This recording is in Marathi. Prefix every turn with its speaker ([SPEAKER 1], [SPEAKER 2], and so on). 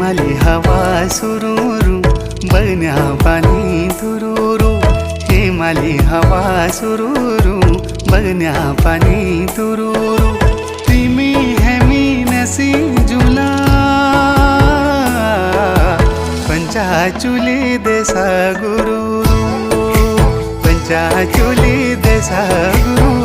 [SPEAKER 1] माली हवा सुरूरू बन्या पानी तुरूरू हे माली हवा सुरूरू बन्या पानी तुरूरू तिमी हेमी नसी जुला पंचाचुली देसा गुरु पंचाचुली देसा गुरु